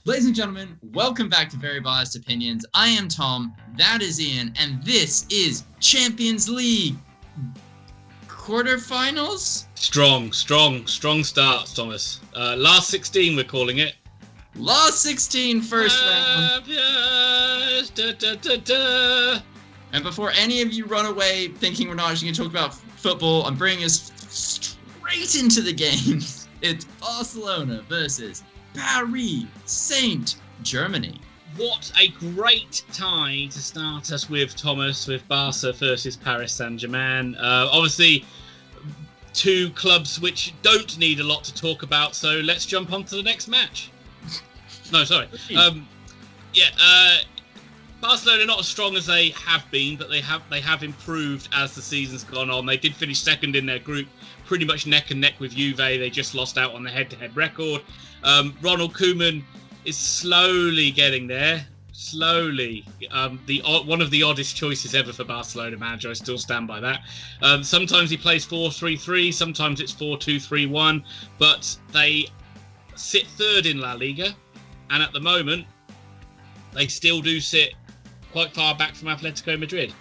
Ladies and gentlemen, welcome back to Very Biased Opinions. I am Tom, that is Ian, and this is Champions League quarterfinals? Strong starts, Thomas. Last 16, we're calling it. Last 16 first round. Da, da, da, da. And before any of you run away thinking we're not actually going to talk about football, I'm bringing us straight into the game. It's Barcelona versus Paris Saint-Germain. What a great tie to start us with, Thomas, with Barca versus Paris Saint-Germain. Obviously, two clubs which don't need a lot to talk about, so let's jump on to the next match. No, sorry. Barcelona not as strong as they have been, but they have improved as the season's gone on. They did finish second in their group, pretty much neck and neck with Juve. They just lost out on the head-to-head record. Ronald Koeman is slowly getting there. Slowly. One of the oddest choices ever for Barcelona manager. I still stand by that. Sometimes he plays 4-3-3. Sometimes it's 4-2-3-1. But they sit third in La Liga. And at the moment, they still do sit quite far back from Atletico Madrid.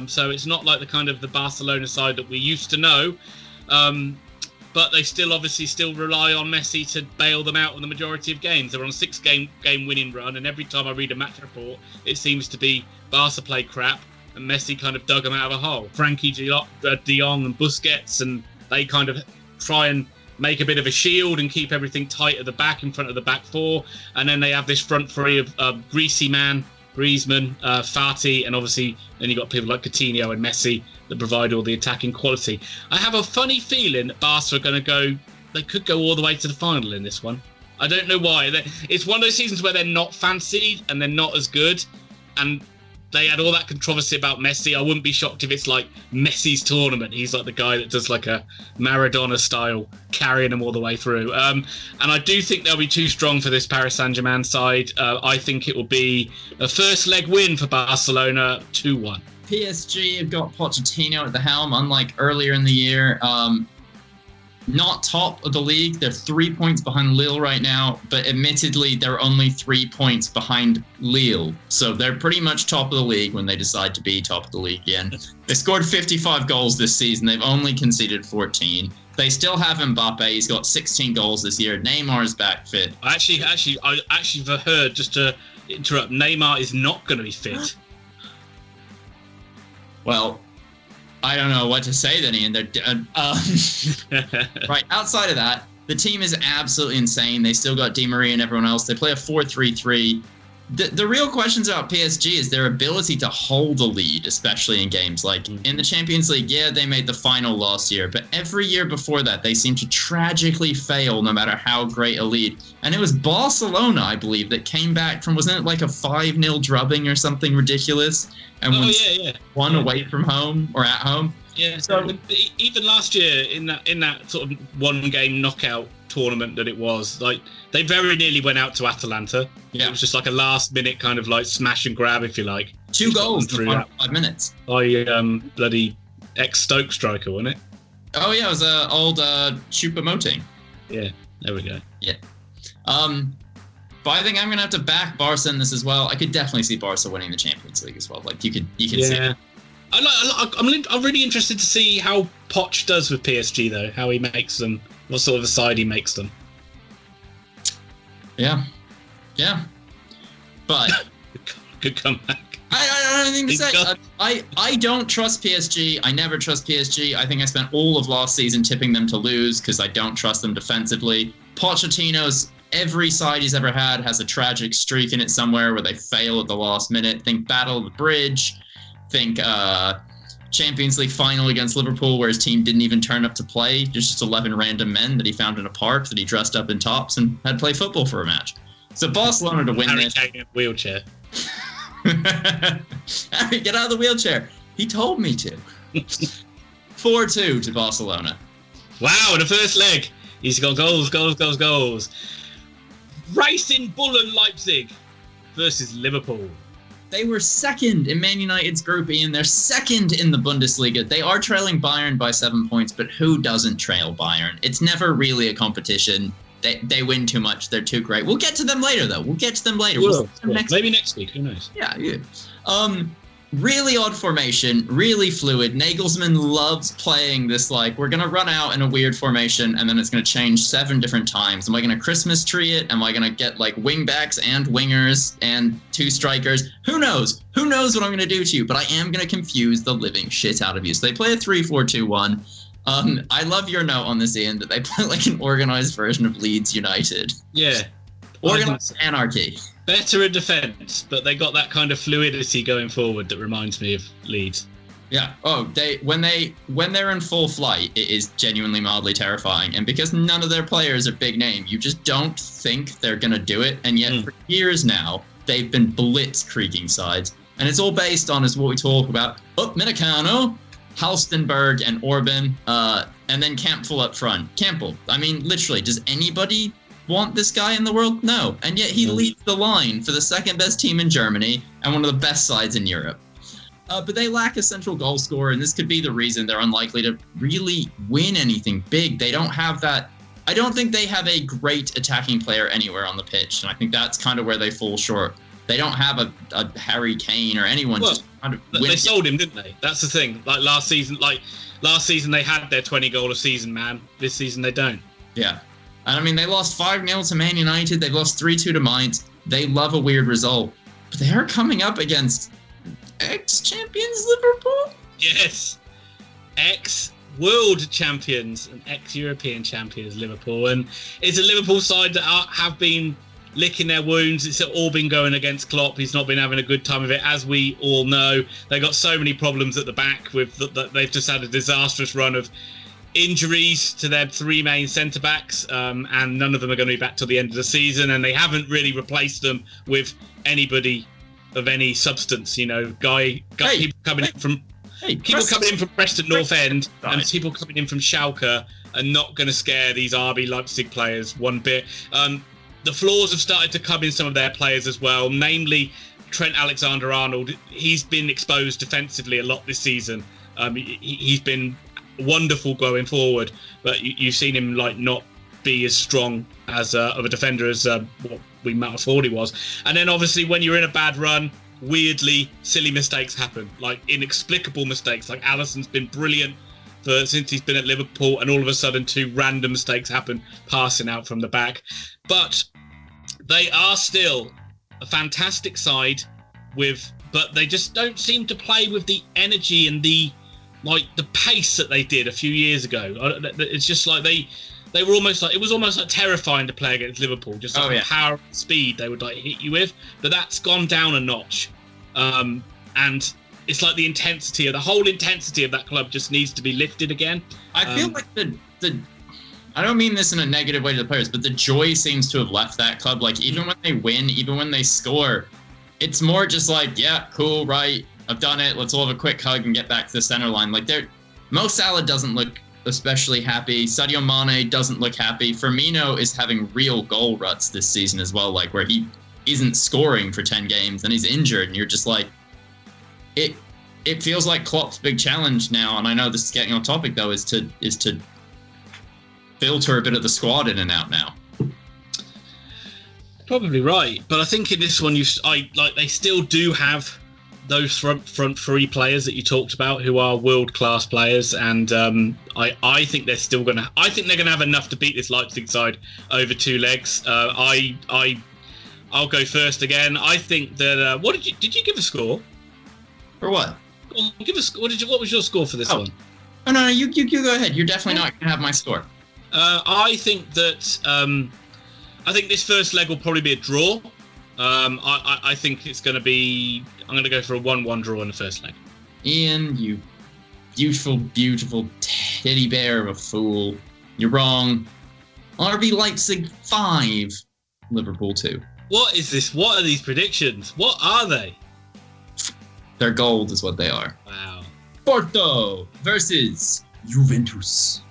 So it's not like the Barcelona side that we used to know. But they still rely on Messi to bail them out on the majority of games. They're on a 6-game winning run, and every time I read a match report, it seems to be Barca play crap, and Messi kind of dug them out of a hole. Frankie de Jong and Busquets, and they kind of try and make a bit of a shield and keep everything tight at the back, in front of the back four. And then they have this front three of greasy man, Griezmann, Fati, and obviously then you've got people like Coutinho and Messi that provide all the attacking quality. I have a funny feeling that Barca are they could go all the way to the final in this one. I don't know why. It's one of those seasons where they're not fancied and they're not as good. And they had all that controversy about Messi. I wouldn't be shocked if it's like Messi's tournament. He's like the guy that does like a Maradona style, carrying them all the way through. And I do think they'll be too strong for this Paris Saint-Germain side. I think it will be a first leg win for Barcelona, 2-1. PSG have got Pochettino at the helm, unlike earlier in the year. Not top of the league. They're 3 points behind Lille right now, but admittedly, they're only 3 points behind Lille. So they're pretty much top of the league when they decide to be top of the league again. They scored 55 goals this season. They've only conceded 14. They still have Mbappe. He's got 16 goals this year. Neymar's back fit. I actually heard, just to interrupt, Neymar is not going to be fit. Well, I don't know what to say then, Ian. Right, outside of that, the team is absolutely insane. They still got Di Maria and everyone else. They play a 4-3-3. The real questions about PSG is their ability to hold a lead, especially in games. Like in the Champions League, yeah, they made the final last year, but every year before that, they seem to tragically fail no matter how great a lead. And it was Barcelona, I believe, that came back from, wasn't it like a 5-0 drubbing or something ridiculous? And won away from home or at home. Yeah, so even last year in that sort of one-game knockout tournament that it was, like they very nearly went out to Atalanta. Yeah. It was just like a last-minute kind of like smash and grab, if you like. 2 goals in the final 5 minutes. By bloody ex-Stoke striker, wasn't it? Oh yeah, it was old Choupo-Moting. Yeah, there we go. Yeah. But I think I'm going to have to back Barca in this as well. I could definitely see Barca winning the Champions League as well. Like you could see it. I'm really interested to see how Poch does with PSG though. How he makes them, what sort of a side he makes them. Yeah. But good comeback. I don't have anything to say. I don't trust PSG. I never trust PSG. I think I spent all of last season tipping them to lose because I don't trust them defensively. Pochettino's every side he's ever had has a tragic streak in it somewhere where they fail at the last minute. Think Battle of the Bridge. Think Champions League final against Liverpool where his team didn't even turn up to play. Just 11 random men that he found in a park that he dressed up in tops and had to play football for a match. So Barcelona to win this. Harry Kane in a wheelchair. Harry, get out of the wheelchair. He told me to. 4-2 to Barcelona. Wow, in the first leg. He's got goals. Racing Bull and Leipzig versus Liverpool. They were second in Man United's group, Ian. They're second in the Bundesliga. They are trailing Bayern by 7 points, but who doesn't trail Bayern? It's never really a competition. they win too much. They're too great. We'll get to them later, though. Maybe next week. Who knows? Yeah. Really odd formation, really fluid. Nagelsmann loves playing this, like, we're going to run out in a weird formation, and then it's going to change 7 different times. Am I going to Christmas tree it? Am I going to get, like, wing-backs and wingers and 2 strikers? Who knows? Who knows what I'm going to do to you? But I am going to confuse the living shit out of you. So they play a 3-4-2-1. I love your note on this, Ian, that they play like an organized version of Leeds United. Yeah. Organized anarchy. Better in defence, but they got that kind of fluidity going forward that reminds me of Leeds. Yeah. Oh, when they're in full flight, it is genuinely mildly terrifying. And because none of their players are big name, you just don't think they're gonna do it. And yet, for years now, they've been blitzkrieging sides, and it's all based on, is what we talk about. Upamecano, Halstenberg, and Orban, and then Campbell up front. Campbell. I mean, literally, does anybody want this guy in the world? No. And yet he leads the line for the second best team in Germany and one of the best sides in Europe. But they lack a central goal scorer, and this could be the reason they're unlikely to really win anything big. They don't have that. I don't think they have a great attacking player anywhere on the pitch, and I think that's kind of where they fall short. They don't have a Harry Kane or anyone. Well, just kind of they sold him, didn't they? That's the thing. Like last season they had their 20 goal a season man. This season they don't. Yeah. And I mean, they lost 5-0 to Man United. They've lost 3-2 to Mainz. They love a weird result. But they are coming up against ex-champions Liverpool? Yes. Ex-world champions and ex-European champions Liverpool. And it's a Liverpool side that have been licking their wounds. It's all been going against Klopp. He's not been having a good time of it, as we all know. They got so many problems at the back. They've just had a disastrous run of injuries to their 3 main centre-backs, and none of them are going to be back till the end of the season, and they haven't really replaced them with anybody of any substance. You know, people coming in from Preston North End and people coming in from Schalke are not going to scare these RB Leipzig players one bit. The flaws have started to come in some of their players as well, namely Trent Alexander-Arnold. He's been exposed defensively a lot this season. He's been wonderful going forward, but you've seen him like not be as strong as of a defender as what we might have thought he was. And then obviously when you're in a bad run, weirdly silly mistakes happen, like inexplicable mistakes. Like Alisson's been brilliant since he's been at Liverpool, and all of a sudden 2 random mistakes happen, passing out from the back. But they are still a fantastic side but they just don't seem to play with the energy and the pace that they did a few years ago. It's just like they were almost like, it was almost like terrifying to play against Liverpool, just like the power and speed they would like hit you with. But that's gone down a notch, and it's like the whole intensity of that club just needs to be lifted again. I feel like the I don't mean this in a negative way to the players, but the joy seems to have left that club. Like, even when they win, even when they score, it's more just like, yeah, cool, right, I've done it. Let's all have a quick hug and get back to the center line. Like, Mo Salah doesn't look especially happy. Sadio Mane doesn't look happy. Firmino is having real goal ruts this season as well, like where he isn't scoring for 10 games and he's injured, and you're just like, it feels like Klopp's big challenge now. And I know this is getting on topic though, is to filter a bit of the squad in and out now. Probably right, but I think in this one, they still do have those front 3 players that you talked about, who are world class players, and I think they're still gonna. I think they're gonna have enough to beat this Leipzig side over 2 legs. I'll go first again. I think that. What did you give a score? For what? Well, give a score. What was your score for this one? Oh no, you go ahead. You're definitely not gonna have my score. I think that. I think this first leg will probably be a draw. I think it's going to be. I'm going to go for a 1-1 draw in the first leg. Ian, you beautiful, beautiful teddy bear of a fool. You're wrong. RB Leipzig 5, Liverpool 2. What is this? What are these predictions? What are they? They're gold, is what they are. Wow. Porto versus Juventus.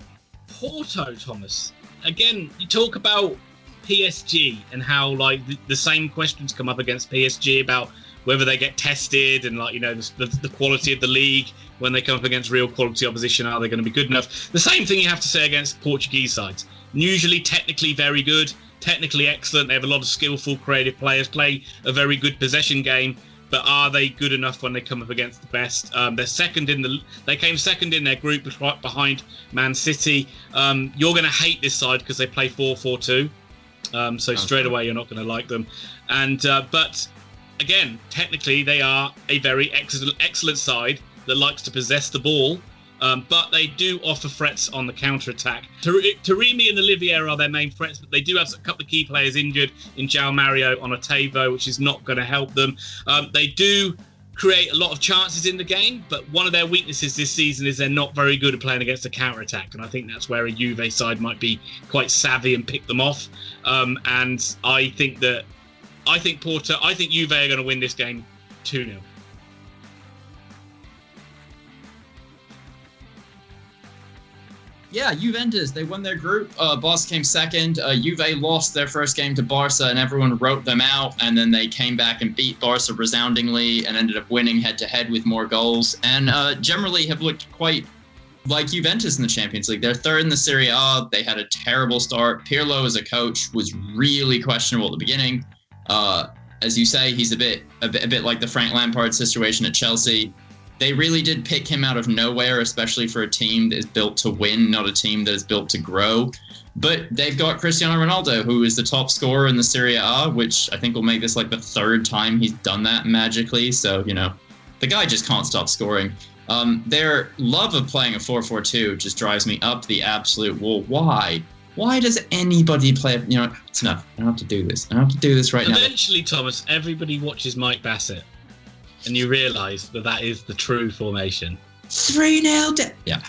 Porto, Thomas. Again, you talk about PSG and how like the same questions come up against PSG about whether they get tested and like, you know, the quality of the league when they come up against real quality opposition. Are they going to be good enough? The same thing you have to say against Portuguese sides. usually technically very good, technically excellent. They have a lot of skillful, creative players, play a very good possession game. But are they good enough when they come up against the best? They came second in their group, right behind Man City. You're going to hate this side because they play 4-4-2. So straight away you're not going to like them. But again, technically they are a very excellent side that likes to possess the ball. But they do offer threats on the counter-attack. Taremi and Olivier are their main threats, but they do have a couple of key players injured in João Mario on Otavo, which is not going to help them. They do create a lot of chances in the game, but one of their weaknesses this season is they're not very good at playing against a counter-attack, and I think that's where a Juve side might be quite savvy and pick them off. And I think Juve are going to win this game 2-0. Yeah, Juventus, they won their group. Barca came second. Juve lost their first game to Barca, and everyone wrote them out. And then they came back and beat Barca resoundingly and ended up winning head-to-head with more goals. And generally have looked quite like Juventus in the Champions League. They're third in the Serie A. They had a terrible start. Pirlo as a coach was really questionable at the beginning. As you say, he's a bit like the Frank Lampard situation at Chelsea. They really did pick him out of nowhere, especially for a team that is built to win, not a team that is built to grow. But they've got Cristiano Ronaldo, who is the top scorer in the Serie A, which I think will make this like the third time he's done that magically. So, the guy just can't stop scoring. Their love of playing a 4-4-2 just drives me up the absolute wall. Why? Why does anybody play? It's enough. I don't have to do this. I don't have to do this right now. Eventually, Thomas, everybody watches Mike Bassett. And you realise that is the true formation. 3-0 Yeah.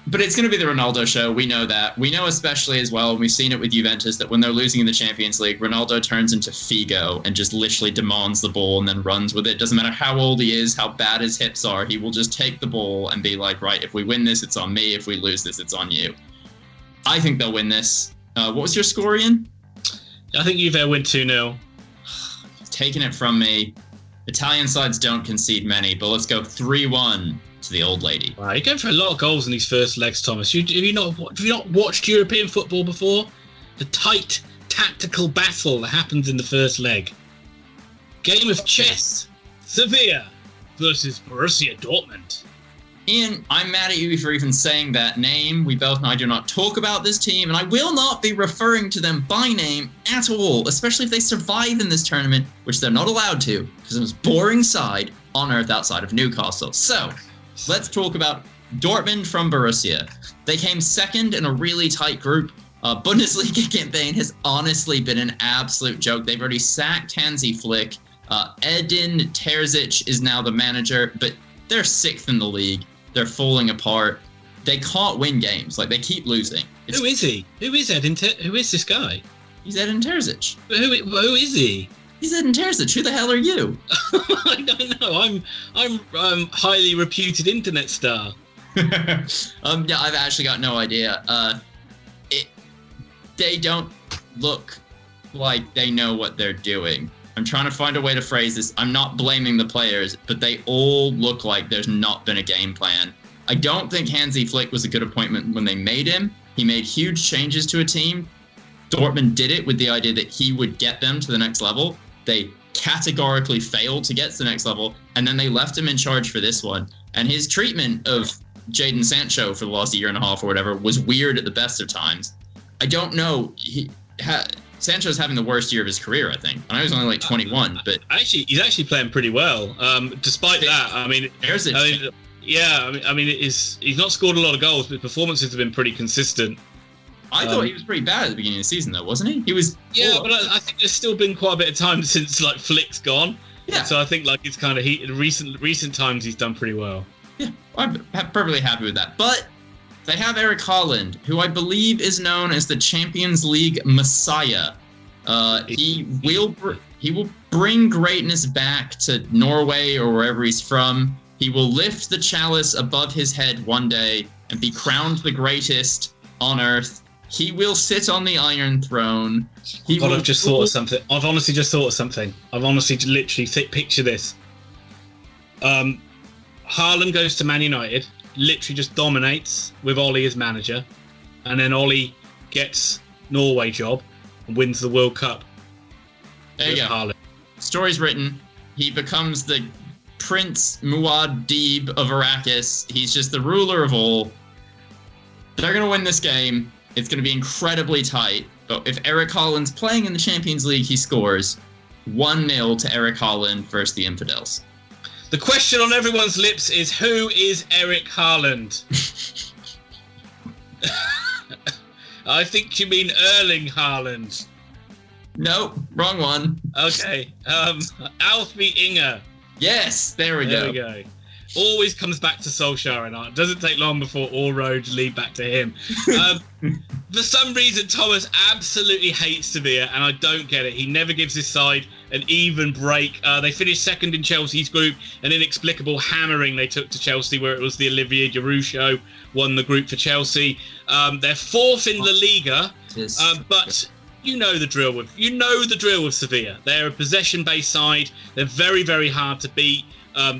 But it's going to be the Ronaldo show. We know that. We know especially as well, and we've seen it with Juventus, that when they're losing in the Champions League, Ronaldo turns into Figo and just literally demands the ball and then runs with it. Doesn't matter how old he is, how bad his hips are. He will just take the ball and be like, right, if we win this, it's on me. If we lose this, it's on you. I think they'll win this. What was your score, Ian? I think Juve win 2-0. Taking it from me. Italian sides don't concede many, but let's go 3-1 to the old lady. Wow, you're going for a lot of goals in these first legs, Thomas. Have you not watched European football before? The tight tactical battle that happens in the first leg. Game of chess. Sevilla versus Borussia Dortmund. Ian, I'm mad at you for even saying that name. We both know I do not talk about this team, and I will not be referring to them by name at all, especially if they survive in this tournament, which they're not allowed to, because it's the most boring side on earth outside of Newcastle. So, let's talk about Dortmund from Borussia. They came second in a really tight group. Bundesliga campaign has honestly been an absolute joke. They've already sacked Hansi Flick. Edin Terzic is now the manager, but they're sixth in the league. They're falling apart. They can't win games. Like, they keep losing. Who is he? Who is Who is this guy? He's Edin Terzic. But who is he? He's Edin Terzic. Who the hell are you? I don't know. I'm highly reputed internet star. Yeah, I've actually got no idea. They don't look like they know what they're doing. I'm trying to find a way to phrase this. I'm not blaming the players, but they all look like there's not been a game plan. I don't think Hansi Flick was a good appointment when they made him. He made huge changes to a team. Dortmund did it with the idea that he would get them to the next level. They categorically failed to get to the next level, and then they left him in charge for this one. And his treatment of Jadon Sancho for the last year and a half or whatever was weird at the best of times. I don't know. Sancho's having the worst year of his career, I think. I know he's only like 21, but he's actually playing pretty well. Despite that, he's not scored a lot of goals, but performances have been pretty consistent. I thought he was pretty bad at the beginning of the season, though, wasn't he? He was. Yeah, but I think there's still been quite a bit of time since like Flick's gone. Yeah. So I think like it's kind of recent times he's done pretty well. Yeah, I'm perfectly happy with that, but. They have Erling Haaland, who I believe is known as the Champions League Messiah. He will bring greatness back to Norway or wherever he's from. He will lift the chalice above his head one day and be crowned the greatest on earth. He will sit on the Iron Throne. I've honestly just thought of something. I've honestly literally picture this. Haaland goes to Man United. Literally just dominates with Ollie as manager. and then Ollie gets Norway job and wins the World Cup. There you go. Haaland. Story's written. He becomes the Prince Muad'Dib of Arrakis. He's just the ruler of all. They're going to win this game. It's going to be incredibly tight. But if Eric Haaland's playing in the Champions League, he scores 1-0 to Eric Haaland versus the Infidels. The question on everyone's lips is, who is Eric Haaland? I think you mean Erling Haaland. Nope, wrong one. Okay. Alfie Inger. Yes, there we go. There we go. Always comes back to Solskjaer, and it doesn't take long before all roads lead back to him. For some reason, Thomas absolutely hates Sevilla, and I don't get it. He never gives his side an even break. They finished second in Chelsea's group, an inexplicable hammering they took to Chelsea, where it was the Olivier Giroud show, won the group for Chelsea. They're fourth in La Liga, but you know the drill with Sevilla. They're a possession-based side. They're very, very hard to beat.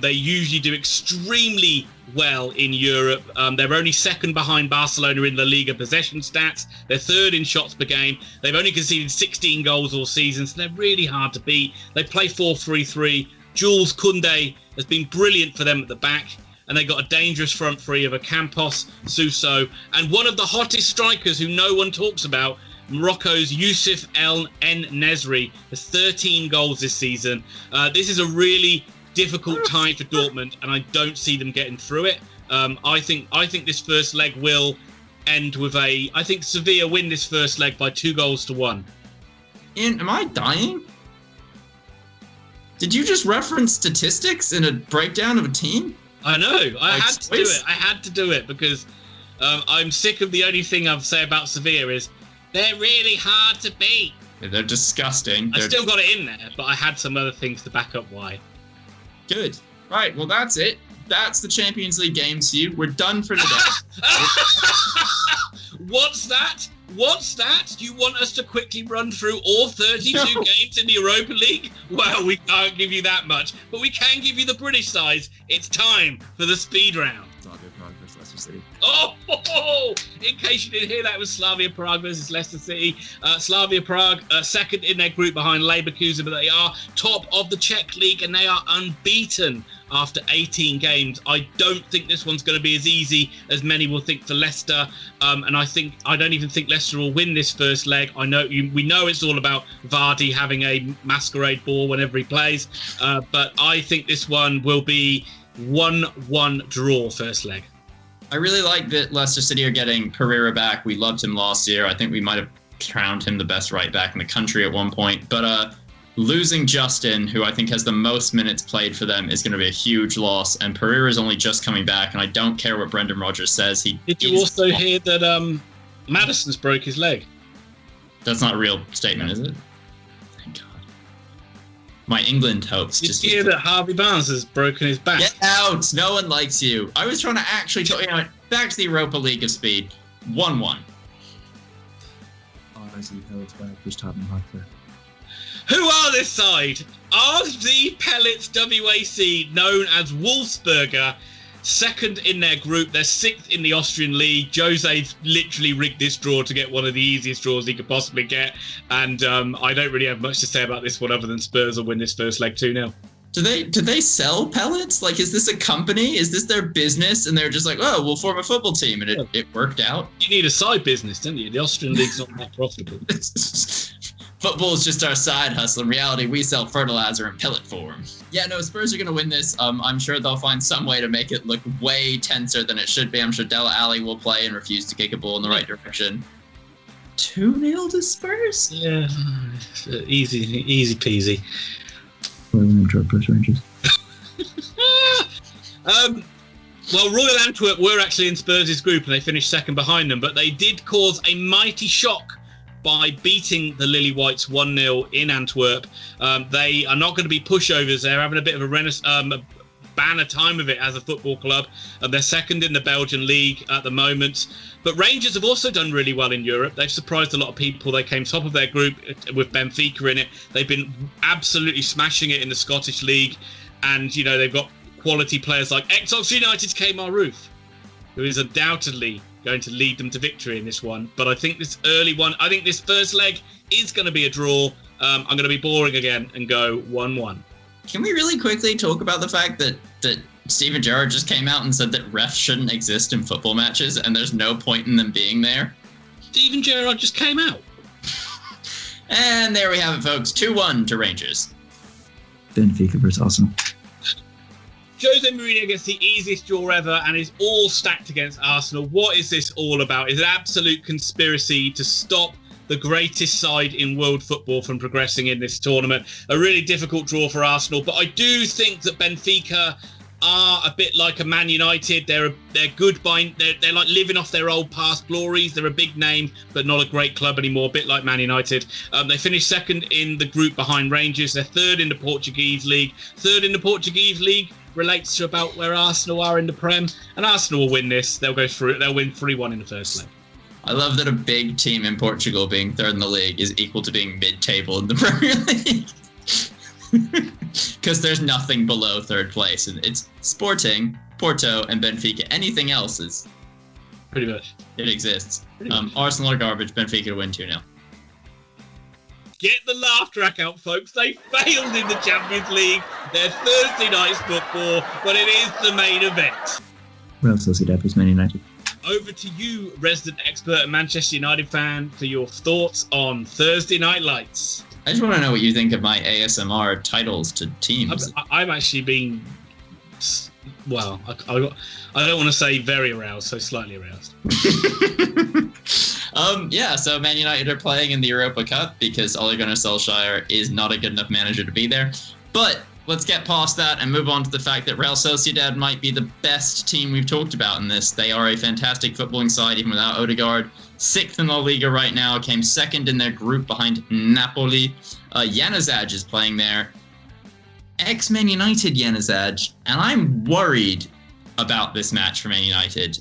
They usually do extremely well in Europe. They're only second behind Barcelona in La Liga possession stats. They're third in shots per game. They've only conceded 16 goals all season, so they're really hard to beat. They play 4-3-3. Jules Koundé has been brilliant for them at the back, and they got a dangerous front three of Ocampos, Suso, and one of the hottest strikers who no one talks about, Morocco's Youssef El Nesri, has 13 goals this season. This is a really difficult tie for Dortmund, and I don't see them getting through it. I think this first leg will end with I think Sevilla win this first leg by 2-1. Ian, am I dying? Did you just reference statistics in a breakdown of a team? I know. I had to do it because I'm sick of the only thing I've say about Sevilla is they're really hard to beat. Yeah, they're disgusting. I still got it in there, but I had some other things to back up why. Good. Right, well, that's it. That's the Champions League games for you. We're done for the day. What's that? You want us to quickly run through all 32 games in the Europa League? Well, we can't give you that much, but we can give you the British size. It's time for the speed round. Slavia Prague versus Leicester City. Oh, in case you didn't hear, that was Slavia Prague versus Leicester City. Slavia Prague second in their group behind Leverkusen, but they are top of the Czech league and they are unbeaten after 18 games. I don't think this one's going to be as easy as many will think for Leicester, and I don't even think Leicester will win this first leg. We know it's all about Vardy having a masquerade ball whenever he plays, but I think this one will be 1-1 draw first leg. I really like that Leicester City are getting Pereira back. We loved him last year. I think we might have crowned him the best right back in the country at one point. But losing Justin, who I think has the most minutes played for them, is going to be a huge loss. And Pereira is only just coming back, and I don't care what Brendan Rodgers says. Did you also hear that Maddison's broke his leg? That's not a real statement, is it? Thank God. My England hopes. Did you hear that Harvey Barnes has broken his back? Get out! No one likes you. I was trying to actually talk you know, back to the Europa League of Speed. 1-1. Who are this side? RB Pellets WAC, known as Wolfsberger, second in their group. They're sixth in the Austrian league. Jose literally rigged this draw to get one of the easiest draws he could possibly get. And I don't really have much to say about this one other than Spurs will win this first leg 2-0. Do they sell pellets? Like, is this a company? Is this their business? And they're just like, oh, we'll form a football team, and it worked out. You need a side business, don't you? The Austrian league's not that profitable. Football is just our side hustle. In reality, we sell fertilizer in pellet form. Yeah, no, Spurs are going to win this. I'm sure they'll find some way to make it look way tenser than it should be. I'm sure Dele Alli will play and refuse to kick a ball in the right direction. 2-0 to Spurs? Yeah, easy peasy. Well, Royal Antwerp were actually in Spurs' group and they finished second behind them, but they did cause a mighty shock by beating the Lily Whites 1-0 in Antwerp. They are not going to be pushovers. They're having a bit of a banner time of it as a football club. They're second in the Belgian league at the moment. But Rangers have also done really well in Europe. They've surprised a lot of people. They came top of their group with Benfica in it. They've been absolutely smashing it in the Scottish league. And, they've got quality players like ex-Oxford United's Kemar Roof, who is undoubtedly going to lead them to victory in this one. But I think this first leg is going to be a draw. I'm going to be boring again and go 1-1. Can we really quickly talk about the fact that Steven Gerrard just came out and said that refs shouldn't exist in football matches and there's no point in them being there? Steven Gerrard just came out. And there we have it, folks. 2-1 to Rangers. Benfica versus Arsenal. Jose Mourinho gets the easiest draw ever and is all stacked against Arsenal. What is this all about? Is it an absolute conspiracy to stop the greatest side in world football from progressing in this tournament? A really difficult draw for Arsenal, but I do think that Benfica are a bit like a Man United. They're good by they're like living off their old past glories. They're a big name, but not a great club anymore. A bit like Man United. They finished second in the group behind Rangers. They're third in the Portuguese league. Third in the Portuguese league relates to about where Arsenal are in the Prem, and Arsenal will win this. They'll go through. They'll win 3-1 in the first leg. I love that a big team in Portugal being third in the league is equal to being mid-table in the Premier League. Because there's nothing below third place. And it's Sporting, Porto, and Benfica. Anything else is... Pretty much. It exists. Arsenal are garbage. Benfica to win 2-0. Get the laugh track out, folks. They failed in the Champions League. They're Thursday night's football, but it is the main event. Real Sociedad versus Man United. Over to you, resident expert and Manchester United fan, for your thoughts on Thursday Night Lights. I just want to know what you think of my ASMR titles to teams. I'm actually being, well, I don't want to say very aroused, so slightly aroused. So Man United are playing in the Europa Cup because Ole Gunnar Solskjaer is not a good enough manager to be there. But let's get past that and move on to the fact that Real Sociedad might be the best team we've talked about in this. They are a fantastic footballing side, even without Odegaard. 6th in La Liga right now, came 2nd in their group behind Napoli. Januzaj is playing there. Ex-Man United Januzaj, and I'm worried about this match for Man United.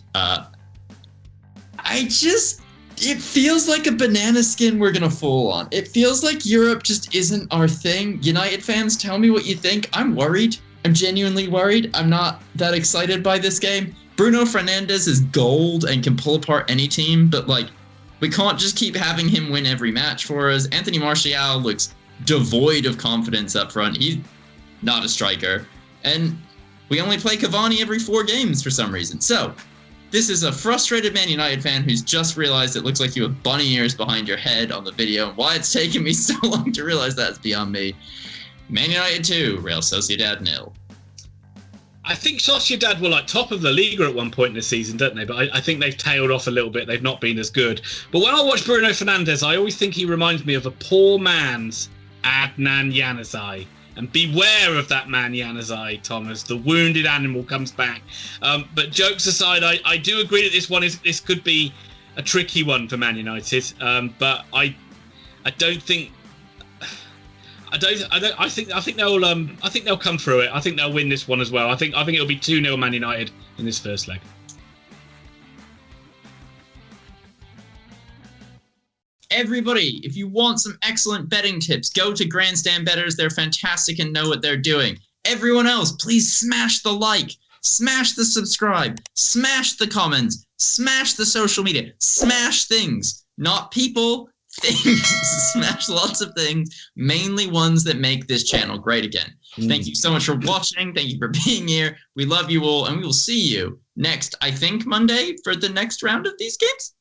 It feels like a banana skin we're going to fall on. It feels like Europe just isn't our thing. United fans, tell me what you think. I'm worried. I'm genuinely worried. I'm not that excited by this game. Bruno Fernandes is gold and can pull apart any team, but we can't just keep having him win every match for us. Anthony Martial looks devoid of confidence up front. He's not a striker. And we only play Cavani every 4 games for some reason. So, this is a frustrated Man United fan who's just realized it looks like you have bunny ears behind your head on the video. Why it's taken me so long to realize that is beyond me. Man United 2, Real Sociedad 0. I think Sociedad were top of the Liga at one point in the season, don't they? But I think they've tailed off a little bit. They've not been as good. But when I watch Bruno Fernandes, I always think he reminds me of a poor man's Adnan Januzaj. And beware of that man Januzaj, Thomas. The wounded animal comes back. But jokes aside, I do agree that this could be a tricky one for Man United. But I think they'll come through it. I think they'll win this one as well. I think it'll be 2-0 Man United in this first leg. Everybody, if you want some excellent betting tips, go to Grandstand Betters. They're fantastic and know what they're doing. Everyone else, please smash the like, smash the subscribe, smash the comments, smash the social media, smash things, not people, things. Smash lots of things, mainly ones that make this channel great again. Thank you so much for watching. Thank you for being here. We love you all, and we will see you next, I think, Monday for the next round of these games.